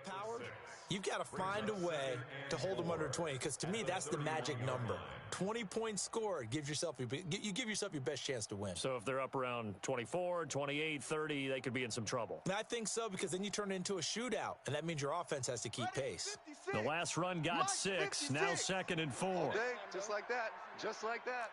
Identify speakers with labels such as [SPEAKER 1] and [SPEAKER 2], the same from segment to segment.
[SPEAKER 1] high power, you've got to find a way to hold them under 20, because to me, that's the magic number. 20 points scored gives yourself you give yourself your best chance to win.
[SPEAKER 2] So if they're up around 24, 28, 30, they could be in some trouble.
[SPEAKER 1] And I think so, because then you turn it into a shootout, and that means your offense has to keep pace.
[SPEAKER 2] The last run got 6, now 2nd and 4.
[SPEAKER 3] Okay, just like that, just like that.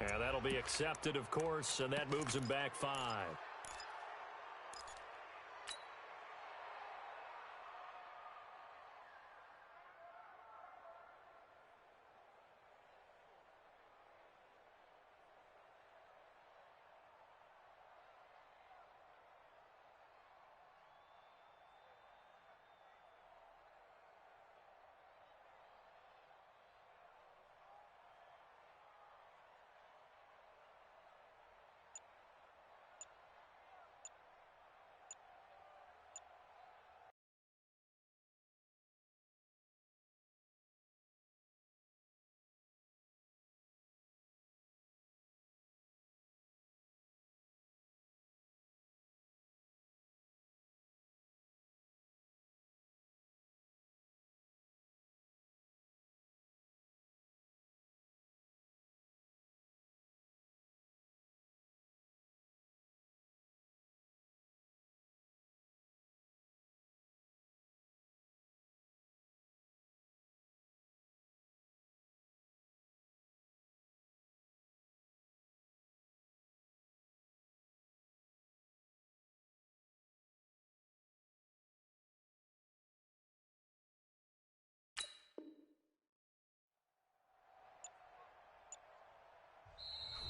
[SPEAKER 2] And that'll be accepted, of course, and that moves him back 5.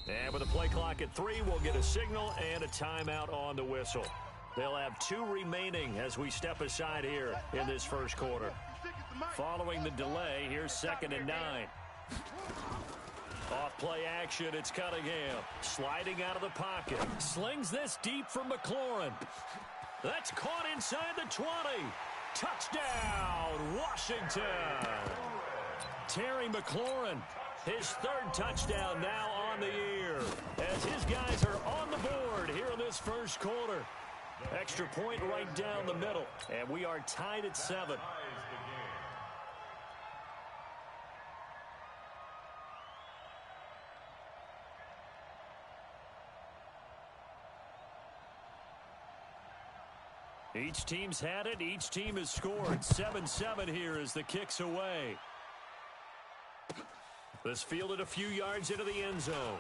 [SPEAKER 2] And with a play clock at 3, we'll get a signal and a timeout on the whistle. They'll have 2 remaining as we step aside here in this first quarter. Following the delay, here's 2nd and 9. Off play action, it's Cunningham. Sliding out of the pocket. Slings this deep for McLaurin. That's caught inside the 20. Touchdown, Washington. Terry McLaurin, his 3rd touchdown now on the year, as his guys are on the board here in this first quarter. Extra point right down the middle, and we are tied at 7. Each team's had it. Each team has scored. 7-7 here as the kick's away. This fielded a few yards into the end zone.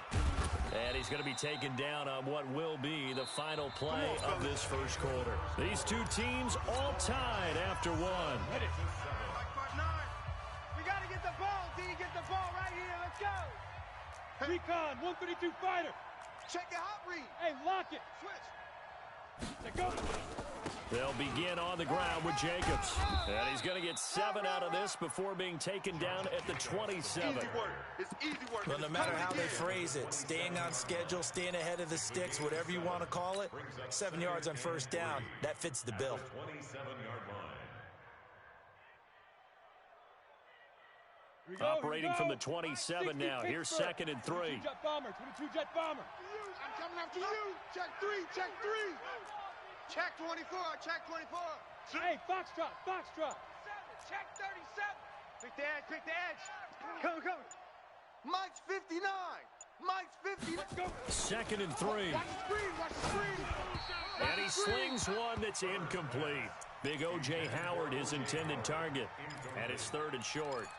[SPEAKER 2] And he's going to be taken down on what will be the final play of this first quarter. These two teams all tied after 1.
[SPEAKER 4] We got to get the ball, D. Get the ball right here. Let's go.
[SPEAKER 5] Recon, 132 fighter.
[SPEAKER 4] Check the hot read.
[SPEAKER 5] Hey, lock it.
[SPEAKER 4] Switch.
[SPEAKER 5] Let go.
[SPEAKER 2] They'll begin on the ground with Jacobs. And he's going to get 7 out of this before being taken down at the 27.
[SPEAKER 4] Easy work. It's easy work.
[SPEAKER 1] Well, no matter how they phrase it, staying on schedule, staying ahead of the sticks, whatever you want to call it, 7 yards on first down, that fits the bill.
[SPEAKER 2] Operating from the 27 now. Here's 2nd and 3.
[SPEAKER 5] 22 jet bomber, 22 jet bomber.
[SPEAKER 4] I'm coming after you. Check 3, check 3. Check 24, check 24.
[SPEAKER 5] Hey, Foxtrot, Foxtrot.
[SPEAKER 4] Check 37. Pick the edge, pick the edge. Come. Mike's 59. Mike's 50.
[SPEAKER 5] Let's go.
[SPEAKER 2] 2nd and 3.
[SPEAKER 4] Watch the screen, watch the screen.
[SPEAKER 2] And he slings one that's incomplete. Big O.J. Howard, his intended target. And it's 3rd and short.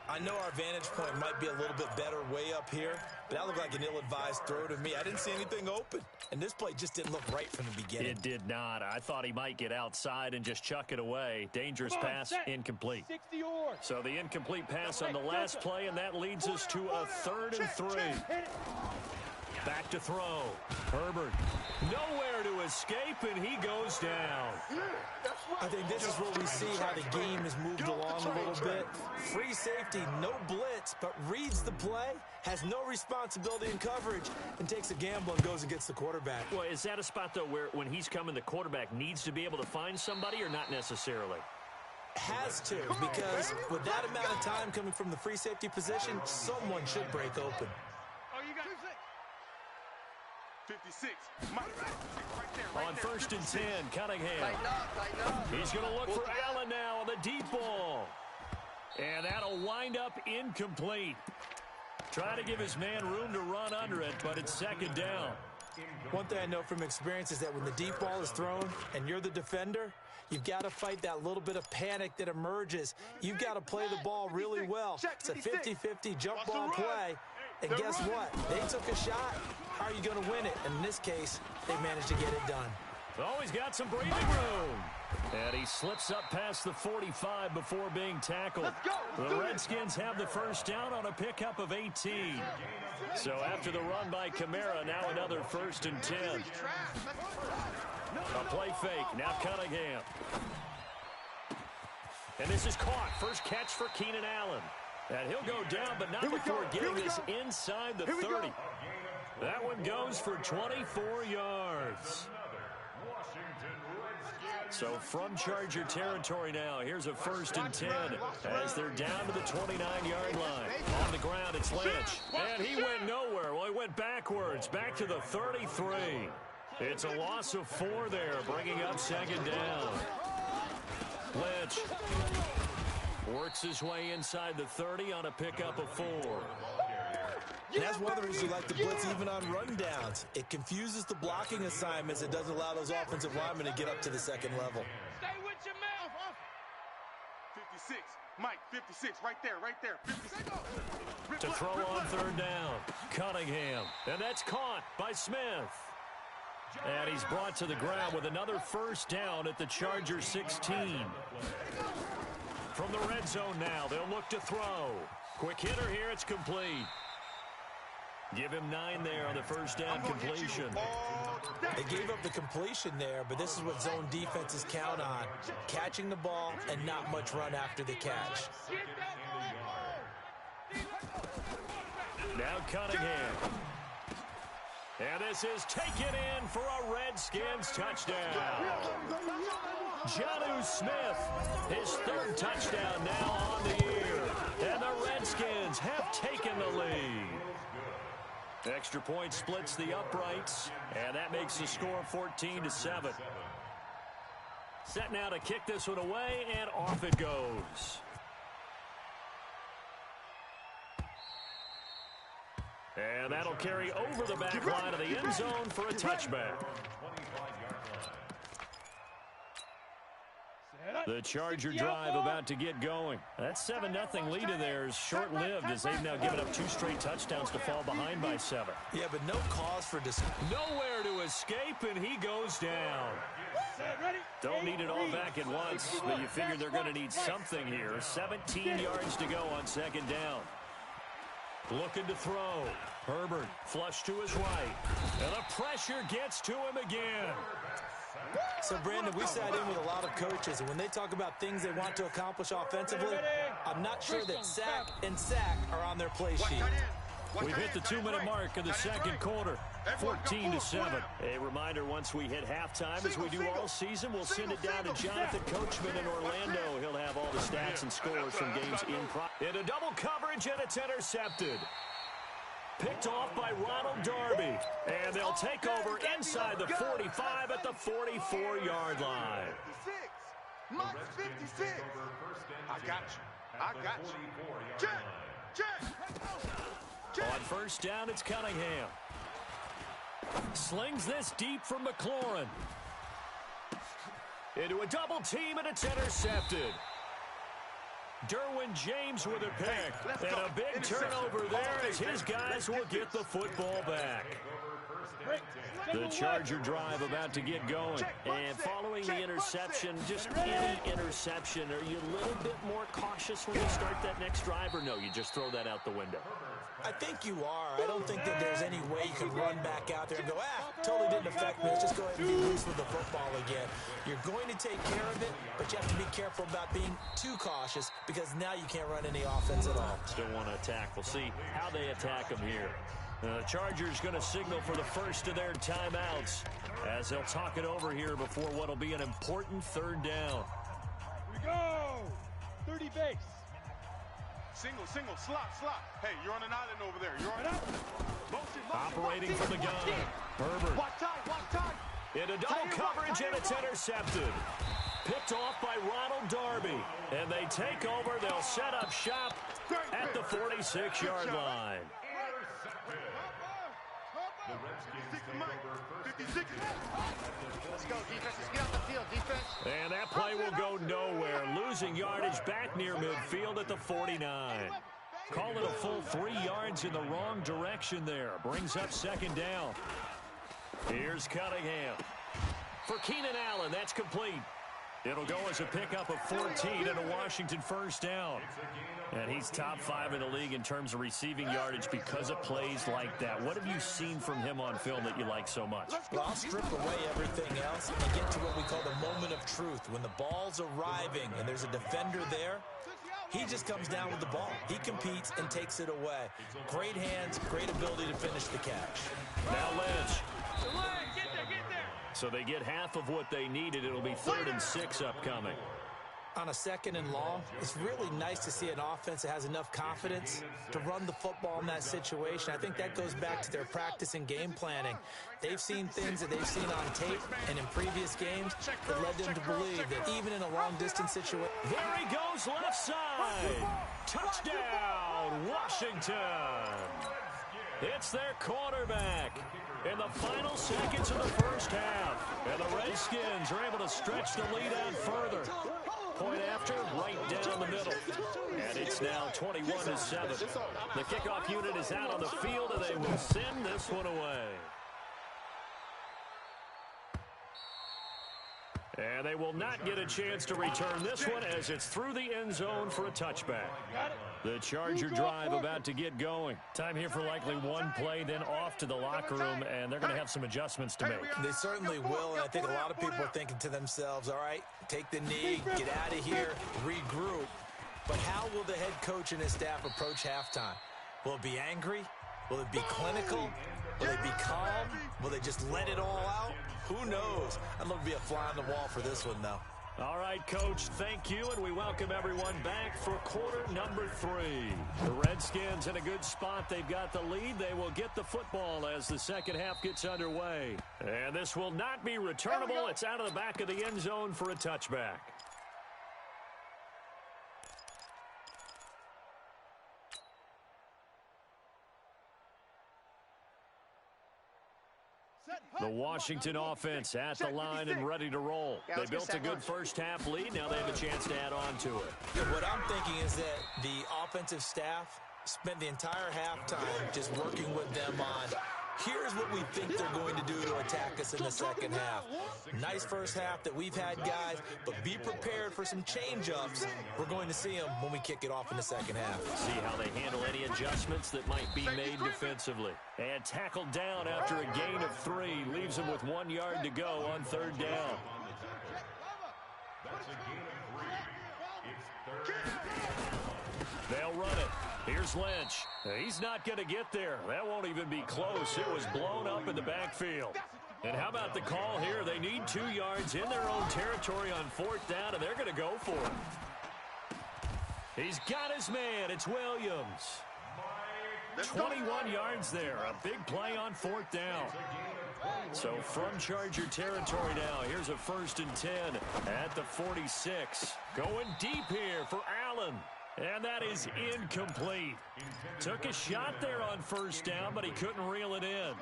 [SPEAKER 1] I know our vantage point might be a little bit better way up here, but that looked like an ill-advised throw to me. I didn't see anything open, and this play just didn't look right from the beginning.
[SPEAKER 2] It did not. I thought he might get outside and just chuck it away. Dangerous pass, incomplete.
[SPEAKER 5] 60 yards.
[SPEAKER 2] So the incomplete pass on the last play, and that leads us to a 3rd and 3. Back to throw. Herbert nowhere Nowhere to escape, and he goes down.
[SPEAKER 1] I think this is where we see how the game has moved along a little bit. Free safety, no blitz, but reads the play, has no responsibility in coverage, and takes a gamble and goes and gets the quarterback.
[SPEAKER 2] Well, is that a spot, though, where when he's coming, the quarterback needs to be able to find somebody or not necessarily?
[SPEAKER 1] Has to, because with that amount of time coming from the free safety position, someone should break open.
[SPEAKER 4] Oh, you got 56. Mike.
[SPEAKER 2] On 1st and 10, Cunningham.
[SPEAKER 3] Tighten up.
[SPEAKER 2] He's going to look for Allen now on the deep ball. And that'll wind up incomplete. Try to give his man room to run under it, but it's 2nd down.
[SPEAKER 1] One thing I know from experience is that when the deep ball is thrown and you're the defender, you've got to fight that little bit of panic that emerges. You've got to play the ball really well. It's a 50-50 jump ball play. And guess what? They took a shot. How are you going to win it? And in this case, they managed to get it done.
[SPEAKER 2] Oh, he's got some breathing room. And he slips up past the 45 before being tackled. The Redskins have the 1st down on a pickup of 18. So after the run by Kamara, now another 1st and 10. A play fake. Now Cunningham. And this is caught. First catch for Keenan Allen. And he'll go down, but not before getting this inside the 30. That one goes for 24 yards. So from Charger territory now, here's a 1st and 10 as they're down to the 29-yard line. On the ground, it's Lynch. And he went nowhere. Well, he went backwards, back to the 33. It's a loss of 4 there, bringing up 2nd down. Lynch works his way inside the 30 on a pickup of 4.
[SPEAKER 1] And that's one of the reasons you like to blitz even on rundowns. It confuses the blocking assignments. It doesn't allow those offensive linemen to get up to the 2nd level.
[SPEAKER 4] Stay with your man. 56. Mike, 56. Right there. 56.
[SPEAKER 2] To throw on 3rd down. Cunningham. And that's caught by Smith. And he's brought to the ground with another 1st down at the Chargers 16. From the red zone now, they'll look to throw. Quick hitter here, it's complete. Give him 9 there on the 1st down completion.
[SPEAKER 1] They gave up the completion there, but this is what zone defenses count on. Catching the ball and not much run after the catch.
[SPEAKER 2] Now Cunningham. And this is taken in for a Redskins touchdown. Jonnu Smith, his 3rd touchdown now on the year. And the Redskins have taken the lead. Extra point splits the uprights, and that makes the score 14-7. Set now to kick this one away, and off it goes. And that'll carry over the back line of the end zone for a touchback. The Charger drive about to get going. That 7-0 lead of theirs short-lived as they've now given up 2 straight touchdowns to fall behind by 7.
[SPEAKER 1] Yeah, but no cause for
[SPEAKER 2] nowhere to escape, and he goes down. Don't need it all back at once, but you figure they're going to need something here. 17 yards to go on 2nd down. Looking to throw. Herbert flush to his right. And the pressure gets to him again.
[SPEAKER 1] So, Brandon, we sat in with a lot of coaches, and when they talk about things they want to accomplish offensively, I'm not sure that sack and sack are on their play sheet.
[SPEAKER 2] We've hit the 2-minute mark of the 2nd quarter, 14-7. A reminder, once we hit halftime, as we do all season, we'll send it down to Jonathan Coachman in Orlando. He'll have all the stats and scores from games into double coverage, and it's intercepted. Picked off by Ronald Darby. And they'll take over inside the 45 at the 44-yard line.
[SPEAKER 4] 56. Mike's 56. I got you. Check.
[SPEAKER 2] On 1st down, it's Cunningham. Slings this deep from McLaurin. Into a double team, and it's intercepted. Derwin James with a pick. And a big turnover there as his guys will get the football back. The Charger drive about to get going. And following the interception, just any interception, are you a little bit more cautious when you start that next drive, or no, you just throw that out the window?
[SPEAKER 1] I think you are. I don't think that there's any way you can run back out there and go, totally didn't affect me. Let's just go ahead and be loose with the football again. You're going to take care of it, but you have to be careful about being too cautious because now you can't run any offense at all.
[SPEAKER 2] Still want to attack. We'll see how they attack them here. The Chargers going to signal for the first of their timeouts as they'll talk it over here before what will be an important third down.
[SPEAKER 5] Here we go. 30 base.
[SPEAKER 4] Single, slot. Hey, you're on an island over there. You're on an island. Motion.
[SPEAKER 2] Operating from the gun. Herbert.
[SPEAKER 4] Watch time.
[SPEAKER 2] Into double coverage, and it's intercepted. Picked off by Ronald Darby. And they take over. They'll set up shop at the 46-yard line.
[SPEAKER 4] Let's go, defense. Let's get off the field, defense.
[SPEAKER 2] And that play will go nowhere. Losing yardage back near midfield at the 49. Call it a full 3 yards in the wrong direction there. Brings up second down. Here's Cunningham. For Keenan Allen, that's complete. It'll go as a pickup of 14 and a Washington first down. And he's top 5 in the league in terms of receiving yardage because of plays like that. What have you seen from him on film that you like so much?
[SPEAKER 1] Well, I'll strip away everything else and get to what we call the moment of truth. When the ball's arriving and there's a defender there, he just comes down with the ball. He competes and takes it away. Great hands, great ability to finish the catch.
[SPEAKER 2] Now Lynch.
[SPEAKER 5] Get there.
[SPEAKER 2] So they get half of what they needed. It'll be 3rd and 6 upcoming.
[SPEAKER 1] On a 2nd and long, it's really nice to see an offense that has enough confidence to run the football in that situation. I think that goes back to their practice and game planning. They've seen things that they've seen on tape and in previous games that led them to believe that even in a long-distance situation...
[SPEAKER 2] There he goes, left side. Touchdown, Washington. It's their quarterback in the final seconds of the first half. And the Redskins are able to stretch the lead out further. Point after, right down the middle. And it's now 21-7. The kickoff unit is out on the field, and they will send this one away. And they will not get a chance to return this one as it's through the end zone for a touchback. The Charger drive about to get going. Time here for likely one play, then off to the locker room, and they're going to have some adjustments to make.
[SPEAKER 1] They certainly will, and I think a lot of people are thinking to themselves, all right, take the knee, get out of here, regroup. But how will the head coach and his staff approach halftime? Will it be angry? Will it be clinical? Will they be calm? Will they just let it all out? Who knows? I'd love to be a fly on the wall for this one, though.
[SPEAKER 2] All right, Coach, thank you, and we welcome everyone back for quarter number 3. The Redskins in a good spot. They've got the lead. They will get the football as the second half gets underway. And this will not be returnable. It's out of the back of the end zone for a touchback. The Washington offense at the line and ready to roll. They built a good first half lead. Now they have a chance to add on to it.
[SPEAKER 1] What I'm thinking is that the offensive staff spent the entire halftime just working with them on, here's what we think they're going to do to attack us in the second half. Nice first half that we've had, guys, but be prepared for some change-ups. We're going to see them when we kick it off in the second half.
[SPEAKER 2] See how they handle any adjustments that might be made defensively. And tackled down after a gain of 3. Leaves them with 1 yard to go on third down. They'll run it. Here's Lynch. He's not going to get there. That won't even be close. It was blown up in the backfield. And how about the call here? They need 2 yards in their own territory on fourth down, and they're going to go for it. He's got his man. It's Williams. 21 yards there. A big play on fourth down. So from Charger territory now, here's a 1st and 10 at the 46. Going deep here for Allen. And that is incomplete. Took a shot there on first down, but he couldn't reel it in.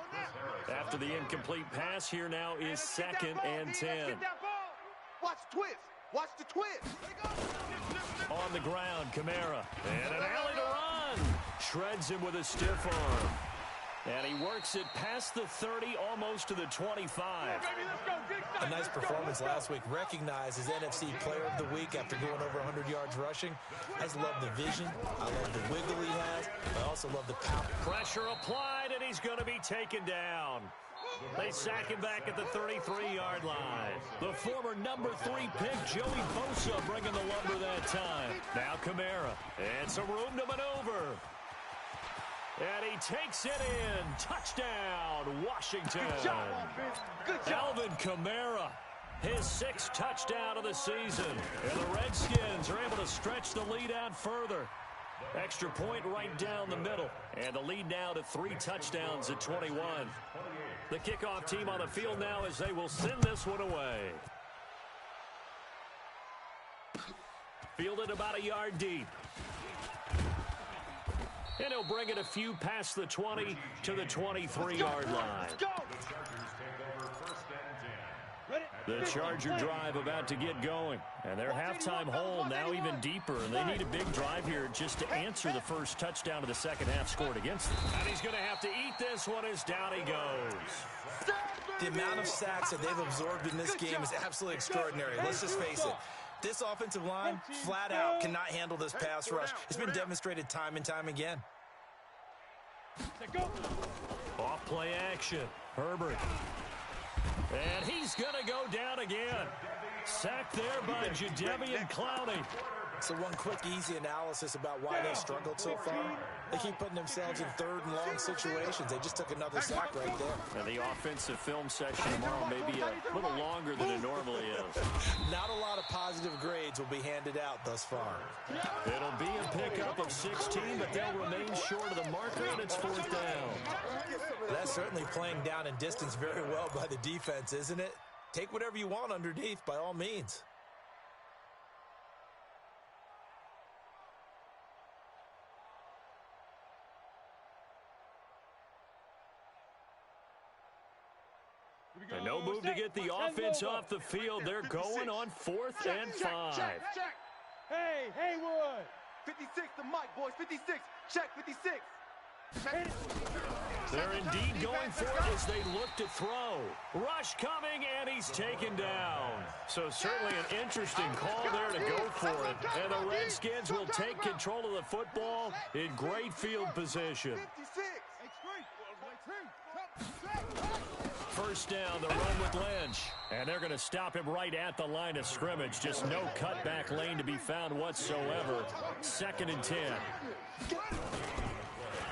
[SPEAKER 2] After the incomplete pass, here now is 2nd and 10.
[SPEAKER 4] Watch the twist. Watch the twist.
[SPEAKER 2] On the ground, Kamara. And an alley to run. Shreds him with a stiff arm. And he works it past the 30, almost to the 25.
[SPEAKER 1] A nice performance last week. Recognized as NFC Player of the Week after going over 100 yards rushing. I just love the vision. I love the wiggle he has. I also love the power.
[SPEAKER 2] Pressure applied, and he's going to be taken down. They sack him back at the 33-yard line. The former number 3 pick, Joey Bosa, bringing the lumber that time. Now Kamara. And some room to maneuver. And he takes it in. Touchdown, Washington.
[SPEAKER 4] Good job, offense. Good job.
[SPEAKER 2] Alvin Kamara, his 6th touchdown of the season. And the Redskins are able to stretch the lead out further. Extra point right down the middle. And the lead now to 3 touchdowns at 21. The kickoff team on the field now as they will send this one away. Fielded about a yard deep. And he'll bring it a few past the 20 to the 23-yard line. The Charger drive about to get going. And their halftime hole now even deeper. And they need a big drive here just to answer the first touchdown of the second half scored against them. And he's going to have to eat this one as down he goes.
[SPEAKER 1] The amount of sacks that they've absorbed in this game is absolutely extraordinary. Let's just face it. This offensive line, flat out, cannot handle this pass rush. It's been demonstrated time and time again.
[SPEAKER 2] Off play action. Herbert. And he's going to go down again. Sacked there by Jadeveon Clowney.
[SPEAKER 1] So one quick, easy analysis about why they've struggled so far. They keep putting themselves in 3rd and long situations. They just took another sack right there.
[SPEAKER 2] And the offensive film session tomorrow may be a little longer than it normally is.
[SPEAKER 1] Not a lot of positive grades will be handed out thus far.
[SPEAKER 2] It'll be a pickup of 16, but they'll remain short of the marker, and it's 4th down.
[SPEAKER 1] That's certainly playing down in distance very well by the defense, isn't it? Take whatever you want underneath, by all means.
[SPEAKER 2] And no move to get the offense off the field. They're going on 4th and 5.
[SPEAKER 4] Check. Hey, Haywood. 56 to Mike, boys. 56. Check, 56.
[SPEAKER 2] They're indeed going for it as they look to throw. Rush coming, and he's taken down. So certainly an interesting call there to go for it. And the Redskins will take control of the football in great field position.
[SPEAKER 4] 56.
[SPEAKER 2] First down, the run with Lynch. And they're going to stop him right at the line of scrimmage. Just no cutback lane to be found whatsoever. 2nd and 10.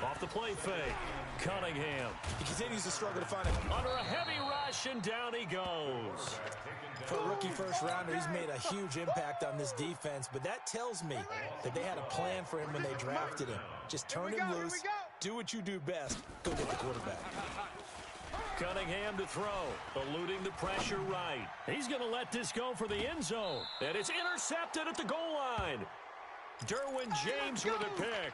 [SPEAKER 2] Off the play fake. Cunningham.
[SPEAKER 1] He continues to struggle to find it.
[SPEAKER 2] Under a heavy rush, and down he goes.
[SPEAKER 1] For a rookie first-rounder, he's made a huge impact on this defense, but that tells me that they had a plan for him when they drafted him. Just turn him loose, do what you do best, go get the quarterback.
[SPEAKER 2] Cunningham to throw, eluding the pressure right. He's going to let this go for the end zone, and it's intercepted at the goal line. Derwin James with a pick.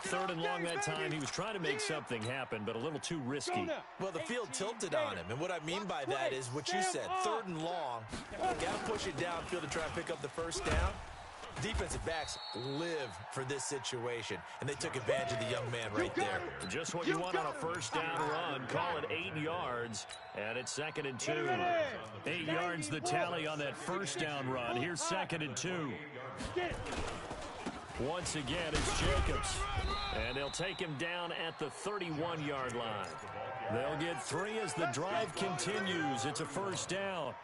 [SPEAKER 2] 3rd and long that time. He was trying to make something happen, but a little too risky.
[SPEAKER 1] Well, the field tilted on him, and what I mean by that is what you said, 3rd and long. Got to push it downfield to try and pick up the first down. Defensive backs live for this situation, and they took advantage of the young man right there.
[SPEAKER 2] Just what you want on a first down run. Call it 8 yards, and it's 2nd and 2. 8 yards the tally on that first down run. Here's 2nd and 2. Once again, it's Jacobs. And they'll take him down at the 31-yard line. They'll get 3 as the drive continues. It's a first down.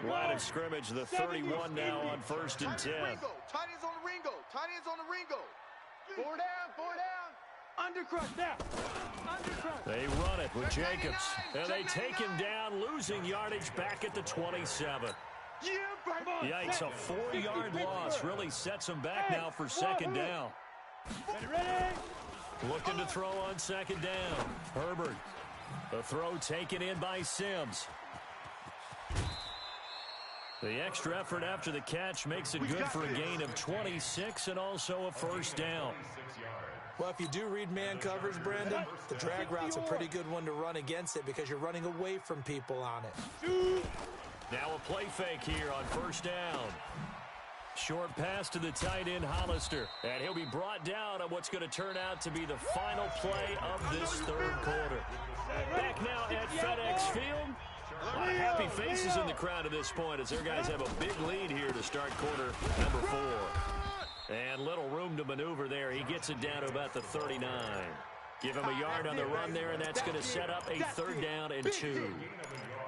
[SPEAKER 2] Line of scrimmage, the 31 now on 1st and 10.
[SPEAKER 4] Ringo. Tight ends on the Ringo. Tight ends on the Ringo. 4 down. Undercrush now. Undercrush.
[SPEAKER 2] They run it with Jacobs. And they take him down, losing yardage back at the 27. Yikes, a 4-yard loss really sets them back now for 2nd down. Looking to throw on 2nd down. Herbert. The throw taken in by Sims. The extra effort after the catch makes it good for a gain of 26 and also a first down.
[SPEAKER 1] Well, if you do read man coverage, Brandon, the drag route's a pretty good one to run against it because you're running away from people on it.
[SPEAKER 2] Now a play fake here on 1st down. Short pass to the tight end, Hollister. And he'll be brought down on what's going to turn out to be the final play of this third quarter. Back now at FedEx Field. A lot of happy faces in the crowd at this point as their guys have a big lead here to start quarter number 4. And little room to maneuver there. He gets it down to about the 39. Give him a yard on the run there, and that's going to set up a 3rd down and 2.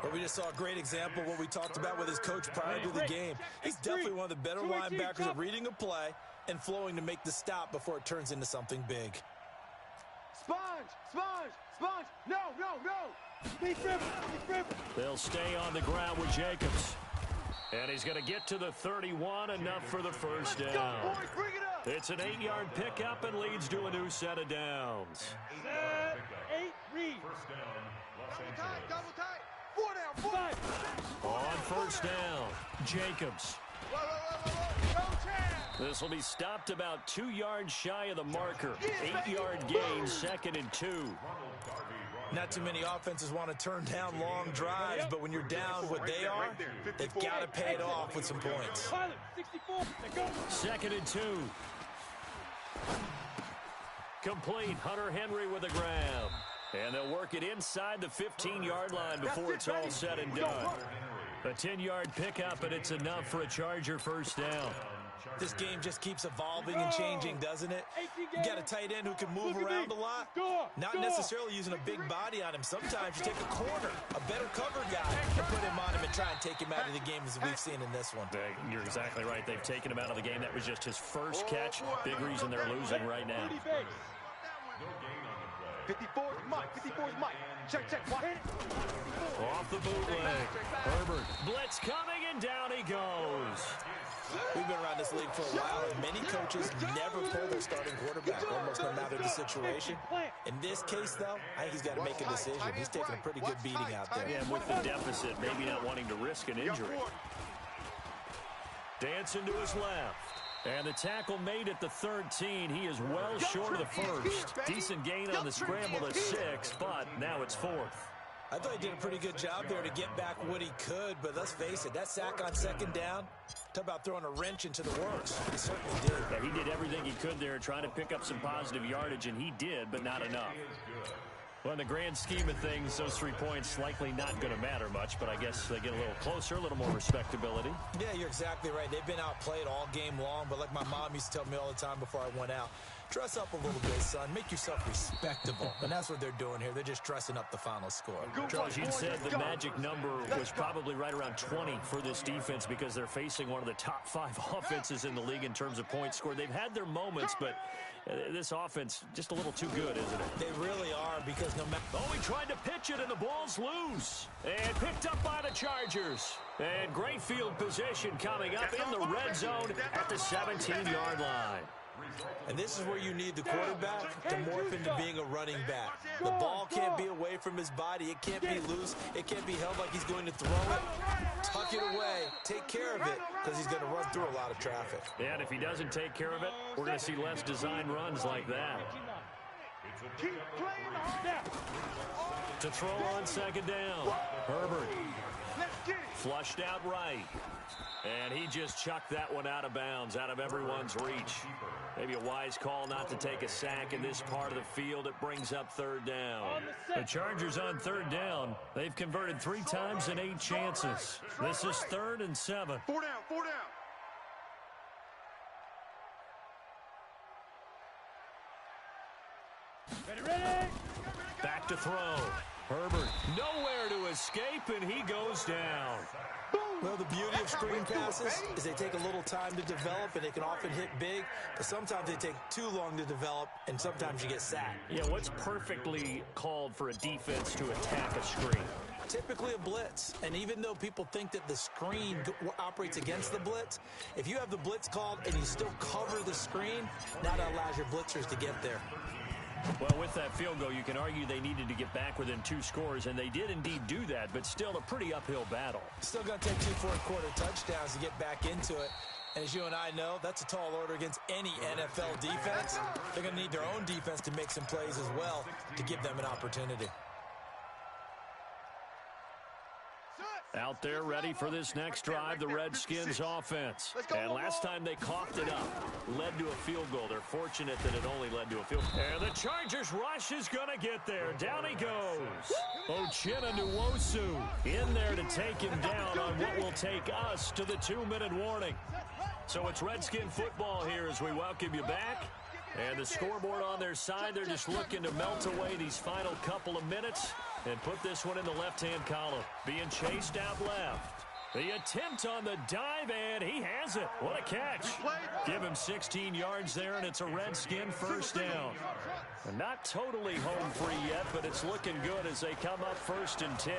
[SPEAKER 1] Well, we just saw a great example of what we talked about with his coach prior to the game. He's definitely one of the better linebackers at reading a play and flowing to make the stop before it turns into something big.
[SPEAKER 4] Sponge! Sponge! Sponge! No, no, no! Leaf river! Leaf river!
[SPEAKER 2] They'll stay on the ground with Jacobs. And he's going to get to the 31, enough for the first down.
[SPEAKER 4] Go, boys, bring it up!
[SPEAKER 2] It's an 8-yard pickup and leads to a new set of downs.
[SPEAKER 5] 8, read.
[SPEAKER 4] Double tight! 4 down, 4!
[SPEAKER 2] On first down, Jacobs.
[SPEAKER 4] Whoa, go, Chad!
[SPEAKER 2] This will be stopped about 2 yards shy of the marker. 8-yard gain, 2nd and 2.
[SPEAKER 1] Not too many offenses want to turn down long drives, but when you're down what they are, they've got to pay it off with some points.
[SPEAKER 2] 2nd and 2. Complete. Hunter Henry with a grab. And they'll work it inside the 15-yard line before it's all said and done. A 10-yard pickup, and it's enough for a Charger first down.
[SPEAKER 1] This game just keeps evolving and changing, doesn't it? You got a tight end who can move around a lot. Not necessarily using a big body on him. Sometimes you take a corner, a better cover guy, and put him on him and try and take him out of the game as we've seen in this one.
[SPEAKER 2] You're exactly right. They've taken him out of the game. That was just his first catch. Big reason they're losing right now.
[SPEAKER 4] 54's Mike. 54's Mike. Check.
[SPEAKER 2] Off the bootleg. Herbert. Blitz coming, and down he goes.
[SPEAKER 1] We've been around this league for a while, and many coaches never pull their starting quarterback, almost no matter the situation. In this case, though, I think he's got to make a decision. He's taking a pretty good beating out there.
[SPEAKER 2] Yeah, with the deficit, maybe not wanting to risk an injury. Dancing to his left. And the tackle made at the 13. He is well short of the first. Decent gain on the scramble to 6, but now it's 4th.
[SPEAKER 1] I thought he did a pretty good job there to get back what he could, but let's face it, that sack on 2nd down, talk about throwing a wrench into the works. He certainly did.
[SPEAKER 2] Yeah, he did everything he could there, trying to pick up some positive yardage, and he did, but not enough. Well, in the grand scheme of things, those 3 points likely not going to matter much, but I guess they get a little closer, a little more respectability.
[SPEAKER 1] Yeah, you're exactly right. They've been outplayed all game long, but like my mom used to tell me all the time before I went out, dress up a little bit, son. Make yourself respectable. And that's what they're doing here. They're just dressing up the final score.
[SPEAKER 2] Charles, you said the magic number was probably right around 20 for this defense because they're facing one of the top 5 offenses in the league in terms of points scored. They've had their moments, but this offense just a little too good, isn't it?
[SPEAKER 1] They really are, because no matter...
[SPEAKER 2] Oh, he tried to pitch it, and the ball's loose. And picked up by the Chargers. And great field position coming up in the red zone at the 17-yard line.
[SPEAKER 1] And this is where you need the quarterback to morph into being a running back. The ball can't be away from his body. It can't be loose. It can't be held like he's going to throw it. Tuck it away. Take care of it, because he's going to run through a lot of traffic.
[SPEAKER 2] Yeah, and if he doesn't take care of it, we're going to see less design runs like that.
[SPEAKER 4] Keep playing hard.
[SPEAKER 2] To throw on 2nd down. Herbert.
[SPEAKER 4] Let's get it.
[SPEAKER 2] Flushed out right. And he just chucked that one out of bounds, out of everyone's reach. Maybe a wise call not to take a sack in this part of the field. It brings up 3rd down. The Chargers on 3rd down. They've converted 3 times in 8 chances. This is 3rd and 7.
[SPEAKER 4] 4 down, 4 down.
[SPEAKER 5] Ready.
[SPEAKER 2] Back to throw. Herbert nowhere to escape, and he goes down.
[SPEAKER 1] Well, the beauty of screen passes is they take a little time to develop, and they can often hit big, but sometimes they take too long to develop, and sometimes you get sacked.
[SPEAKER 2] Yeah, what's perfectly called for a defense to attack a screen?
[SPEAKER 1] Typically a blitz, and even though people think that the screen operates against the blitz, if you have the blitz called and you still cover the screen, now that allows your blitzers to get there.
[SPEAKER 2] Well, with that field goal, you can argue they needed to get back within 2 scores, and they did indeed do that, but still a pretty uphill battle.
[SPEAKER 1] Still going to take 2 fourth-quarter touchdowns to get back into it. And as you and I know, that's a tall order against any NFL defense. They're going to need their own defense to make some plays as well to give them an opportunity.
[SPEAKER 2] Out there ready for this next drive, the Redskins offense. And last time they coughed it up, led to a field goal. They're fortunate that it only led to a field goal. And the Chargers rush is going to get there. Down he goes. Uchenna Nwosu in there to take him down on what will take us to the 2-minute warning. So it's Redskin football here as we welcome you back. And the scoreboard on their side, they're just looking to melt away these final couple of minutes and put this one in the left-hand column. Being chased out left. The attempt on the dive, and he has it. What a catch. Give him 16 yards there, and it's a Redskin first down. And not totally home free yet, but it's looking good as they come up 1st and 10.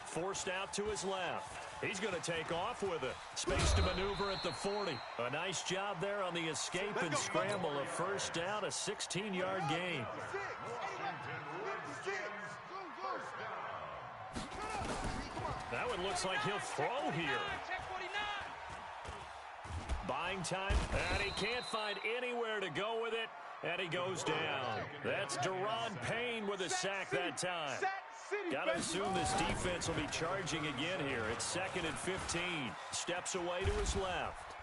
[SPEAKER 2] Forced out to his left. He's going to take off with it. Space to maneuver at the 40. A nice job there on the escape and scramble. A first down, a 16-yard gain. That one looks like he'll throw here. Buying time, and he can't find anywhere to go with it, and he goes down. That's Deron Payne with a sack that time. Got to assume this defense will be charging again here. It's 2nd and 15. Steps away to his left.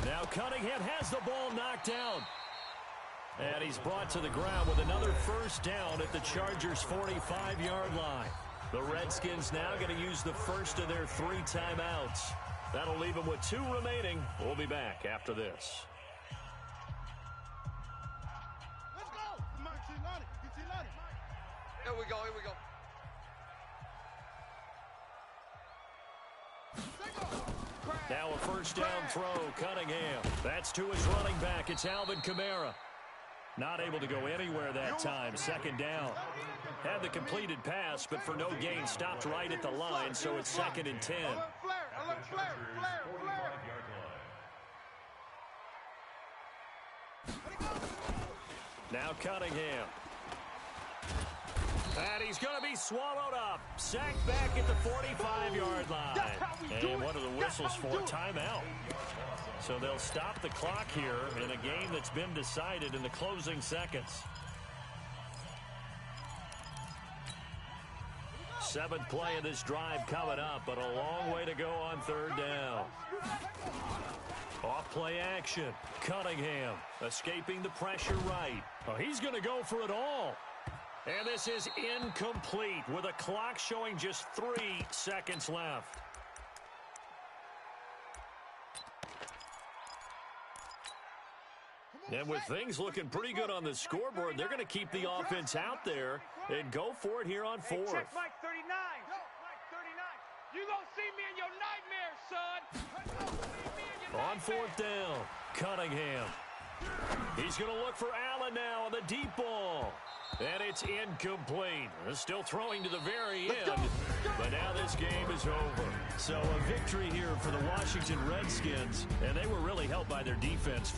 [SPEAKER 2] Now Cunningham has the ball knocked down. And he's brought to the ground with another first down at the Chargers' 45-yard line. The Redskins now going to use the first of their 3 timeouts. That'll leave them with 2 remaining. We'll be back after this.
[SPEAKER 4] Let's go. Here we go, here we go.
[SPEAKER 2] Now a first down throw, Cunningham. That's to his running back. It's Alvin Kamara. Not able to go anywhere that time. 2nd down. Had the completed pass, but for no gain, stopped right at the line, so it's 2nd and 10. Now Cunningham. And he's going to be swallowed up. Sacked back at the 45-yard line. And one of the whistles for timeout. So they'll stop the clock here in a game that's been decided in the closing seconds. 7th play of this drive coming up, but a long way to go on 3rd down. Off play action. Cunningham escaping the pressure right. Oh, he's going to go for it all. And this is incomplete with a clock showing just 3 seconds left. And with things looking pretty good on the scoreboard, they're going to keep the offense out there and go for it here on 4th.
[SPEAKER 5] Hey, check Mike 39. Mike 39. You gonna see me in your nightmares, son.
[SPEAKER 2] On 4th down, Cunningham. He's going to look for Allen now on the deep ball. And it's incomplete. Still throwing to the very end. But now this game is over. So a victory here for the Washington Redskins. And they were really helped by their defense.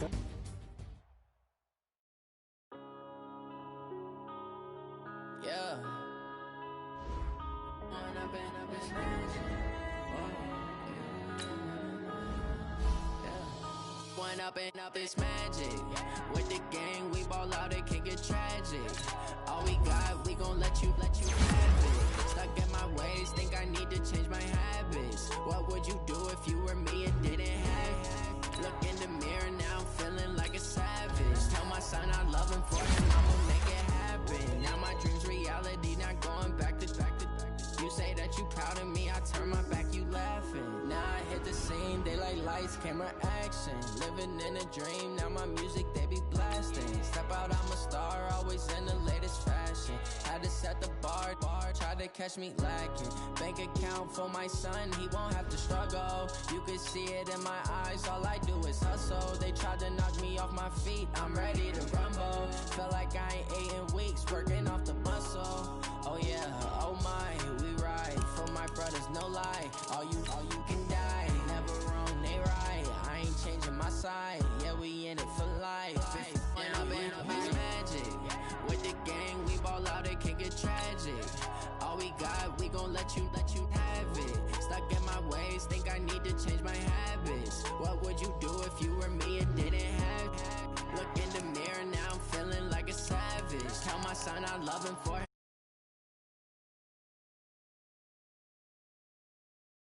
[SPEAKER 6] Yeah. One up and up is magic. With the gang, we ball out, it can get tragic. All we got, we gon' let you have it. Stuck in my ways, think I need to change my habits. What would you do if you were me and didn't have it? Look in the mirror now, I'm feeling like a savage. Tell my son I love him for him, I'ma make it happen. Now my dream's reality, not going back to. You say that you proud of me, I turn my back, you laughing. Now I hit the scene, daylight lights, camera action. Living in a dream, now my music, they be blasting. Step out, I'm a star, always in the latest fashion. Had to set the bar, tried to catch me lacking. Bank account for my son, he won't have to struggle. You can see it in my eyes, all I do is hustle. They tried to knock me off my feet, I'm ready to rumble. Felt like I ain't ate in weeks, working off the muscle. Oh yeah, oh my, we ride for my brothers, no lie. All you can die, never wrong, they right. I ain't changing my side, yeah, we in it for life. And I've been magic. With the gang, we ball out, it can get tragic. All we got, we gon' let you have it. Stuck in my ways, think I need to change my habits. What would you do if you were me and didn't have it? Look in the mirror, now I'm feeling like a savage. Tell my son I love him for